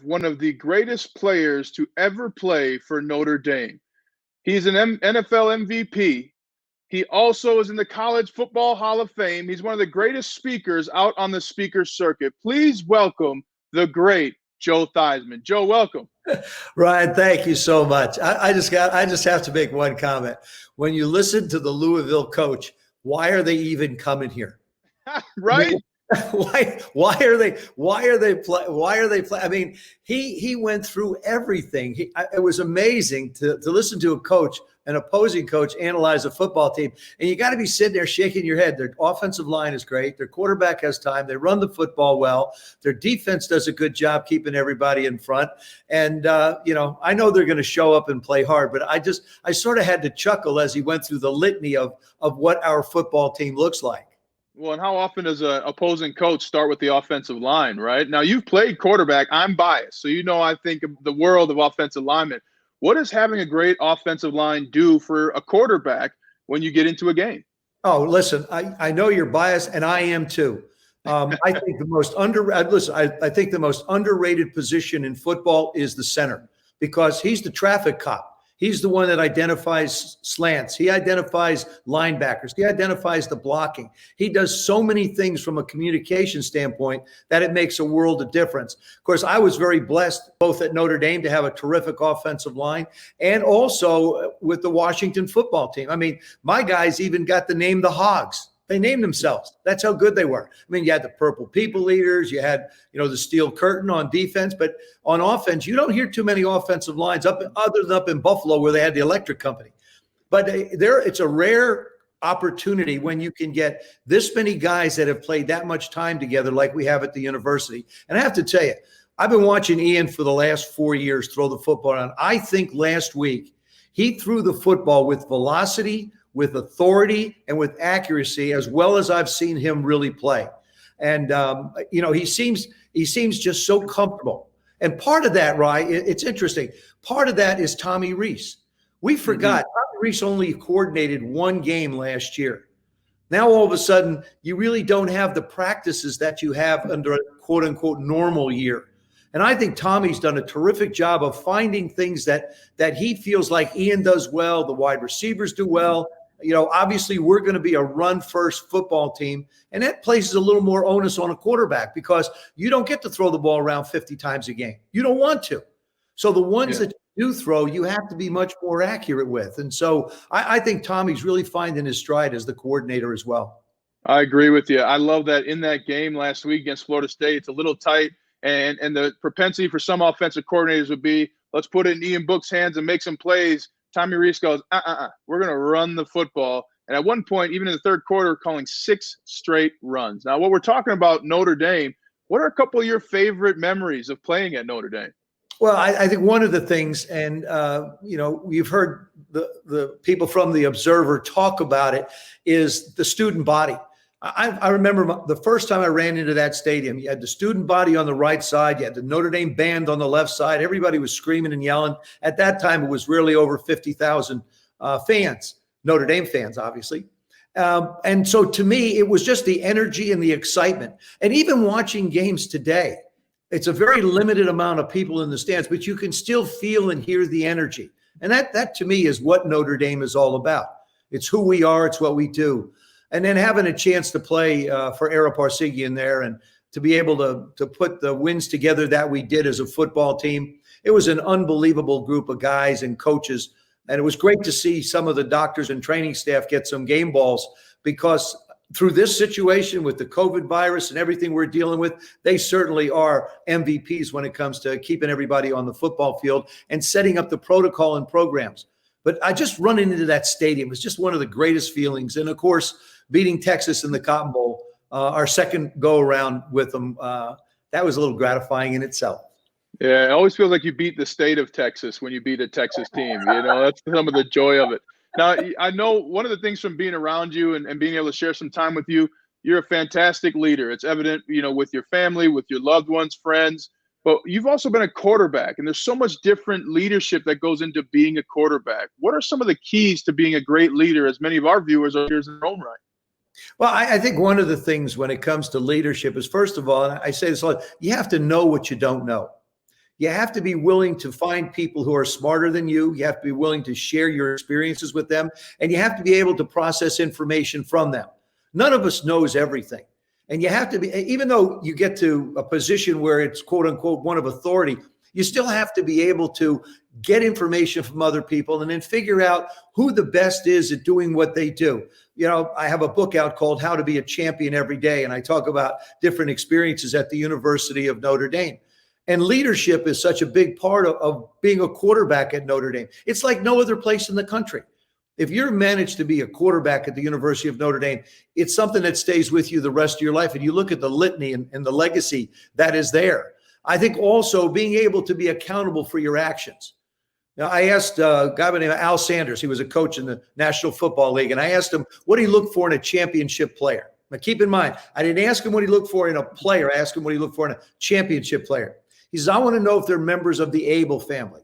one of the greatest players to ever play for Notre Dame. He's an NFL MVP. He also is in the College Football Hall of Fame. He's one of the greatest speakers out on the speaker circuit. Please welcome the great Joe Theismann. Joe, welcome. Ryan, thank you so much. I just have to make one comment. When you listen to the Louisville coach, why are they even coming here? Right? Why are they play? I mean, he went through everything. It was amazing to listen to a coach, an opposing coach, analyze a football team. And you got to be sitting there shaking your head. Their offensive line is great. Their quarterback has time. They run the football well. Their defense does a good job keeping everybody in front. And, I know they're going to show up and play hard, but I sort of had to chuckle as he went through the litany of what our football team looks like. Well, and how often does an opposing coach start with the offensive line, right? Now, you've played quarterback. I'm biased. So, I think of the world of offensive linemen. What does having a great offensive line do for a quarterback when you get into a game? Oh, listen, I know you're biased, and I am too. I think I think the most underrated position in football is the center, because he's the traffic cop. He's the one that identifies slants. He identifies linebackers. He identifies the blocking. He does so many things from a communication standpoint that it makes a world of difference. Of course, I was very blessed both at Notre Dame to have a terrific offensive line and also with the Washington football team. I mean, my guys even got the name the Hogs. They named themselves. That's how good they were. I mean, you had the Purple People Leaders, you had, the Steel Curtain on defense, but on offense, you don't hear too many offensive lines other than up in Buffalo where they had the electric company. But it's a rare opportunity when you can get this many guys that have played that much time together like we have at the university. And I have to tell you, I've been watching Ian for the last 4 years throw the football around. I think last week he threw the football with velocity, with authority, and with accuracy, as well as I've seen him really play. And, he seems just so comfortable. And part of that, it's interesting. Part of that is Tommy Rees. We forgot Tommy Rees only coordinated one game last year. Now, all of a sudden, you really don't have the practices that you have under a quote unquote normal year. And I think Tommy's done a terrific job of finding things that he feels like Ian does well, the wide receivers do well. Obviously we're going to be a run-first football team, and that places a little more onus on a quarterback because you don't get to throw the ball around 50 times a game. You don't want to. So the ones that you do throw, you have to be much more accurate with. And so I think Tommy's really finding his stride as the coordinator as well. I agree with you. I love that in that game last week against Florida State, it's a little tight, and the propensity for some offensive coordinators would be, let's put it in Ian Book's hands and make some plays. Tommy Rees goes, we're going to run the football. And at one point, even in the third quarter, calling 6 straight runs. Now, what we're talking about Notre Dame, what are a couple of your favorite memories of playing at Notre Dame? Well, I think one of the things, and, you've heard the people from the Observer talk about it, is the student body. I remember the first time I ran into that stadium, you had the student body on the right side, you had the Notre Dame band on the left side. Everybody was screaming and yelling. At that time, it was really over 50,000 fans, Notre Dame fans, obviously. And so to me, it was just the energy and the excitement. And even watching games today, it's a very limited amount of people in the stands, but you can still feel and hear the energy. And that to me is what Notre Dame is all about. It's who we are. It's what we do. And then having a chance to play for Ara Parseghian there and to be able to put the wins together that we did as a football team, it was an unbelievable group of guys and coaches. And it was great to see some of the doctors and training staff get some game balls, because through this situation with the COVID virus and everything we're dealing with, they certainly are MVPs when it comes to keeping everybody on the football field and setting up the protocol and programs. But I just running into that stadium was just one of the greatest feelings. And of course, beating Texas in the Cotton Bowl, our second go around with them, that was a little gratifying in itself. Yeah, it always feels like you beat the state of Texas when you beat a Texas team. That's some of the joy of it. Now, I know one of the things from being around you and being able to share some time with you, you're a fantastic leader. It's evident, with your family, with your loved ones, friends. But you've also been a quarterback, and there's so much different leadership that goes into being a quarterback. What are some of the keys to being a great leader, as many of our viewers are leaders in their own right? Well, I think one of the things when it comes to leadership is, first of all, and I say this a lot, you have to know what you don't know. You have to be willing to find people who are smarter than you. You have to be willing to share your experiences with them, and you have to be able to process information from them. None of us knows everything. And you have to be, even though you get to a position where it's quote unquote one of authority, you still have to be able to get information from other people and then figure out who the best is at doing what they do. You know, I have a book out called How to Be a Champion Every Day, and I talk about different experiences at the University of Notre Dame. And leadership is such a big part of being a quarterback at Notre Dame. It's like no other place in the country. If you're managed to be a quarterback at the University of Notre Dame, it's something that stays with you the rest of your life. And you look at the litany and the legacy that is there. I think also being able to be accountable for your actions. Now, I asked a guy by the name of Al Sanders. He was a coach in the National Football League. And I asked him what he looked for in a championship player. Now, keep in mind, I didn't ask him what he looked for in a player. I asked him what he looked for in a championship player. He says, I want to know if they're members of the Able family.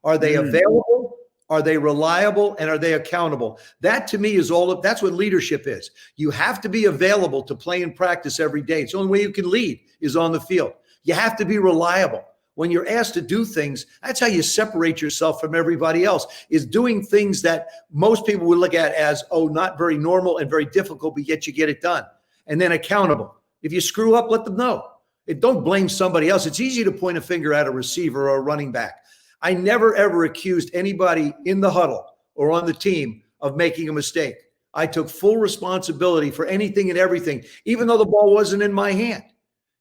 Are they available? Are they reliable? And are they accountable? That to me is that's what leadership is. You have to be available to play and practice every day. It's the only way you can lead is on the field. You have to be reliable. When you're asked to do things, that's how you separate yourself from everybody else, is doing things that most people would look at as, oh, not very normal and very difficult, but yet you get it done. And then accountable. If you screw up, let them know. Don't blame somebody else. It's easy to point a finger at a receiver or a running back. I never, ever accused anybody in the huddle or on the team of making a mistake. I took full responsibility for anything and everything, even though the ball wasn't in my hand.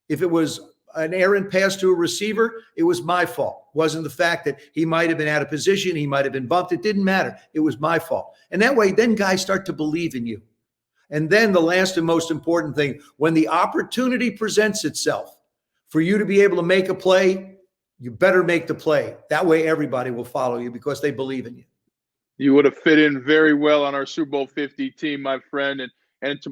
If it was an errant pass to a receiver, it was my fault. It wasn't the fact that he might have been out of position, he might have been bumped. It didn't matter. It was my fault. And that way, then guys start to believe in you. And then the last and most important thing, when the opportunity presents itself for you to be able to make a play, you better make the play. That way everybody will follow you because they believe in you. You would have fit in very well on our Super Bowl 50 team, my friend.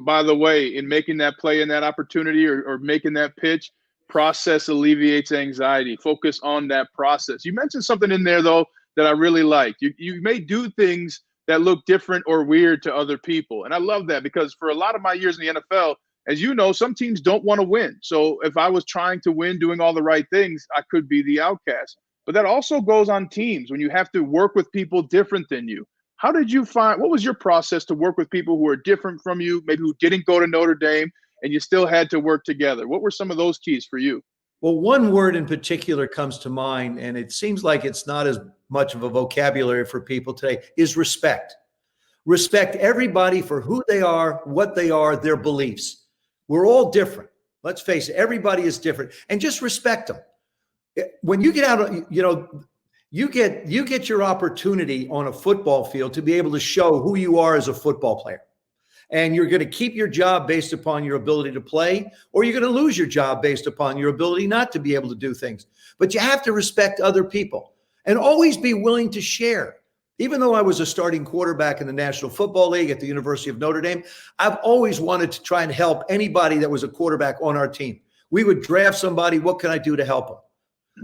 By the way, in making that play and that opportunity or making that pitch, process alleviates anxiety. Focus on that process. You mentioned something in there, though, that I really like. You may do things that look different or weird to other people. And I love that because for a lot of my years in the NFL, as you know, some teams don't want to win. So if I was trying to win, doing all the right things, I could be the outcast. But that also goes on teams when you have to work with people different than you. How did you find, what was your process to work with people who are different from you, maybe who didn't go to Notre Dame, and you still had to work together? What were some of those keys for you? Well, one word in particular comes to mind, and it seems like it's not as much of a vocabulary for people today, is respect. Respect everybody for who they are, what they are, their beliefs. We're all different. Let's face it, everybody is different. And just respect them. When you get out, you get your opportunity on a football field to be able to show who you are as a football player. And you're going to keep your job based upon your ability to play, or you're going to lose your job based upon your ability not to be able to do things. But you have to respect other people and always be willing to share. Even though I was a starting quarterback in the National Football League at the University of Notre Dame, I've always wanted to try and help anybody that was a quarterback on our team. We would draft somebody. What can I do to help them?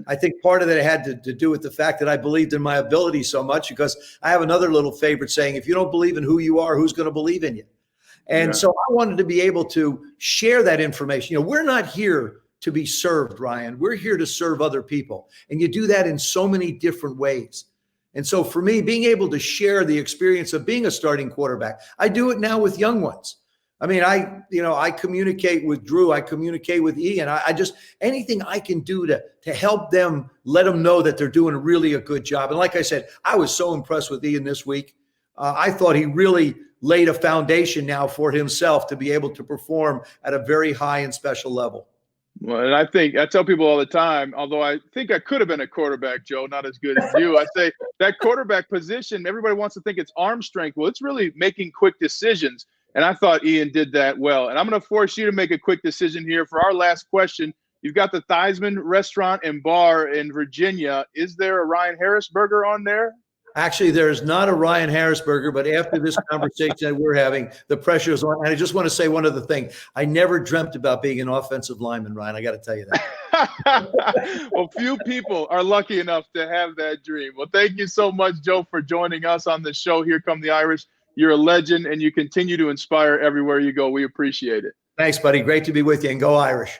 I think part of that had to do with the fact that I believed in my ability so much, because I have another little favorite saying, if you don't believe in who you are, who's going to believe in you? And so I wanted to be able to share that information. We're not here to be served, Ryan. We're here to serve other people. And you do that in so many different ways. And so for me, being able to share the experience of being a starting quarterback, I do it now with young ones. I mean, I communicate with Drew, I communicate with Ian. I just, anything I can do to help them, let them know that they're doing really a good job. And like I said, I was so impressed with Ian this week. I thought he really laid a foundation now for himself to be able to perform at a very high and special level. Well, and I tell people all the time, although I think I could have been a quarterback, Joe, not as good as you. I say that quarterback position, everybody wants to think it's arm strength. Well, it's really making quick decisions. And I thought Ian did that well. And I'm going to force you to make a quick decision here for our last question. You've got the Theismann restaurant and bar in Virginia. Is there a Ryan Harris burger on there? Actually, there's not a Ryan Harris burger, but after this conversation that we're having, the pressure is on. And I just want to say one other thing. I never dreamt about being an offensive lineman, Ryan. I got to tell you that. Well, few people are lucky enough to have that dream. Well, thank you so much, Joe, for joining us on the show. Here Come the Irish. You're a legend, and you continue to inspire everywhere you go. We appreciate it. Thanks, buddy. Great to be with you, and go Irish.